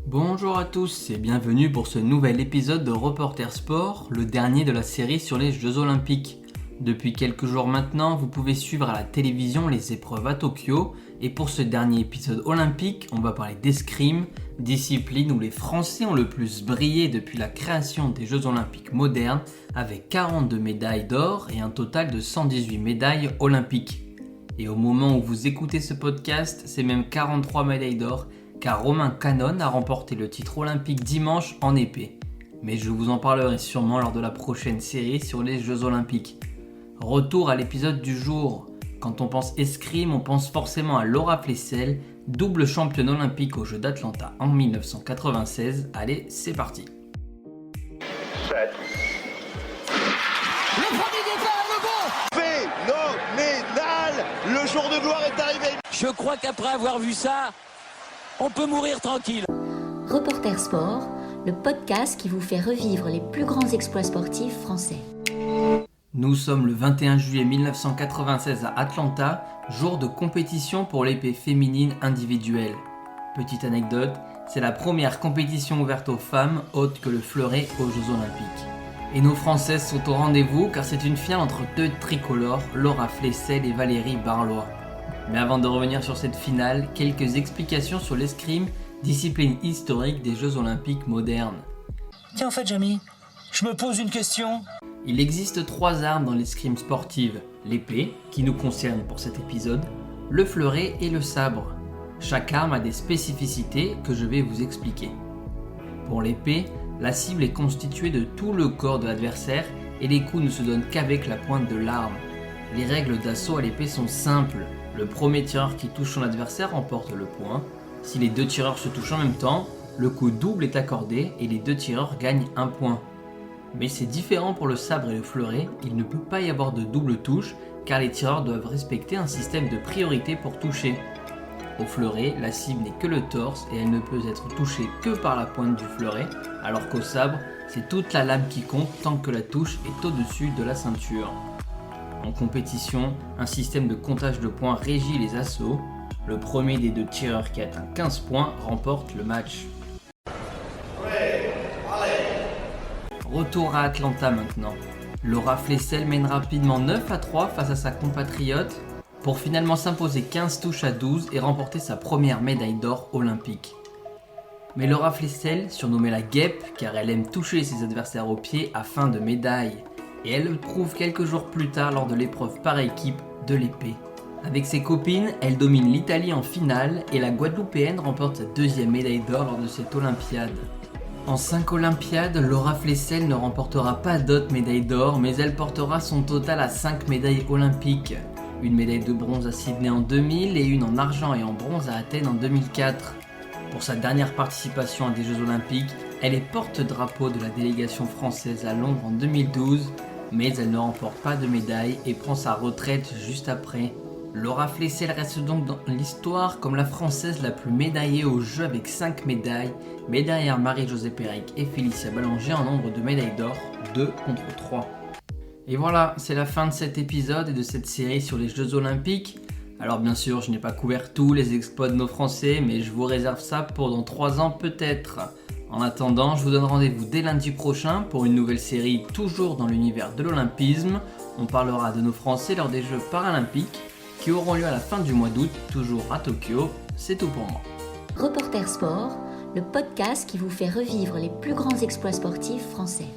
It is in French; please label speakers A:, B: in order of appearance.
A: Bonjour à tous et bienvenue pour ce nouvel épisode de Reporter Sport, le dernier de la série sur les Jeux Olympiques. Depuis quelques jours maintenant, vous pouvez suivre à la télévision les épreuves à Tokyo et pour ce dernier épisode olympique, on va parler d'escrime, discipline où les Français ont le plus brillé depuis la création des Jeux Olympiques modernes avec 42 médailles d'or et un total de 118 médailles olympiques. Et au moment où vous écoutez ce podcast, c'est même 43 médailles d'or car Romain Canon a remporté le titre olympique dimanche en épée. Mais je vous en parlerai sûrement lors de la prochaine série sur les Jeux Olympiques. Retour à l'épisode du jour. Quand on pense escrime, on pense forcément à Laura Flessel, double championne olympique aux Jeux d'Atlanta en 1996. Allez, c'est parti.
B: Le premier départ, le bon
C: Phénoménal. Le jour de gloire est arrivé.
B: Je crois qu'après avoir vu ça, on peut mourir tranquille.
D: Reporter Sport, le podcast qui vous fait revivre les plus grands exploits sportifs français.
A: Nous sommes le 21 juillet 1996 à Atlanta, jour de compétition pour l'épée féminine individuelle. Petite anecdote, c'est la première compétition ouverte aux femmes autre que le fleuret aux Jeux Olympiques. Et nos Françaises sont au rendez-vous car c'est une finale entre deux tricolores, Laura Flessel et Valérie Barlois. Mais avant de revenir sur cette finale, quelques explications sur l'escrime, discipline historique des Jeux Olympiques modernes.
E: Tiens, en fait, Jamy, je me pose une question.
A: Il existe 3 armes dans l'escrime sportive, l'épée, qui nous concerne pour cet épisode, le fleuret et le sabre. Chaque arme a des spécificités que je vais vous expliquer. Pour l'épée, la cible est constituée de tout le corps de l'adversaire et les coups ne se donnent qu'avec la pointe de l'arme. Les règles d'assaut à l'épée sont simples. Le premier tireur qui touche son adversaire remporte le point. Si les 2 tireurs se touchent en même temps, le coup double est accordé et les 2 tireurs gagnent un point. Mais c'est différent pour le sabre et le fleuret, il ne peut pas y avoir de double touche car les tireurs doivent respecter un système de priorité pour toucher. Au fleuret, la cible n'est que le torse et elle ne peut être touchée que par la pointe du fleuret, alors qu'au sabre, c'est toute la lame qui compte tant que la touche est au-dessus de la ceinture. En compétition, un système de comptage de points régit les assauts. Le premier des 2 tireurs qui atteint 15 points remporte le match. Retour à Atlanta maintenant. Laura Flessel mène rapidement 9-3 face à sa compatriote pour finalement s'imposer 15 touches à 12 et remporter sa première médaille d'or olympique. Mais Laura Flessel, surnommée la guêpe car elle aime toucher ses adversaires aux pieds à fin de médaille. Et elle le prouve quelques jours plus tard lors de l'épreuve par équipe de l'épée. Avec ses copines, elle domine l'Italie en finale et la Guadeloupéenne remporte sa 2e médaille d'or lors de cette Olympiade. En 5 Olympiades, Laura Flessel ne remportera pas d'autres médailles d'or, mais elle portera son total à 5 médailles olympiques. Une médaille de bronze à Sydney en 2000 et une en argent et en bronze à Athènes en 2004. Pour sa dernière participation à des Jeux Olympiques, elle est porte-drapeau de la délégation française à Londres en 2012, mais elle ne remporte pas de médaille et prend sa retraite juste après. Laura Flessel reste donc dans l'histoire comme la Française la plus médaillée aux Jeux avec 5 médailles, mais derrière Marie-Josée Pérec et Félicia Ballanger en nombre de médailles d'or, 2 contre 3. Et voilà, c'est la fin de cet épisode et de cette série sur les Jeux Olympiques. Alors bien sûr, je n'ai pas couvert tous les exploits de nos Français, mais je vous réserve ça pour dans 3 ans peut-être. En attendant, je vous donne rendez-vous dès lundi prochain pour une nouvelle série toujours dans l'univers de l'olympisme. On parlera de nos Français lors des Jeux paralympiques qui auront lieu à la fin du mois d'août, toujours à Tokyo. C'est tout pour moi.
D: Reporter Sport, le podcast qui vous fait revivre les plus grands exploits sportifs français.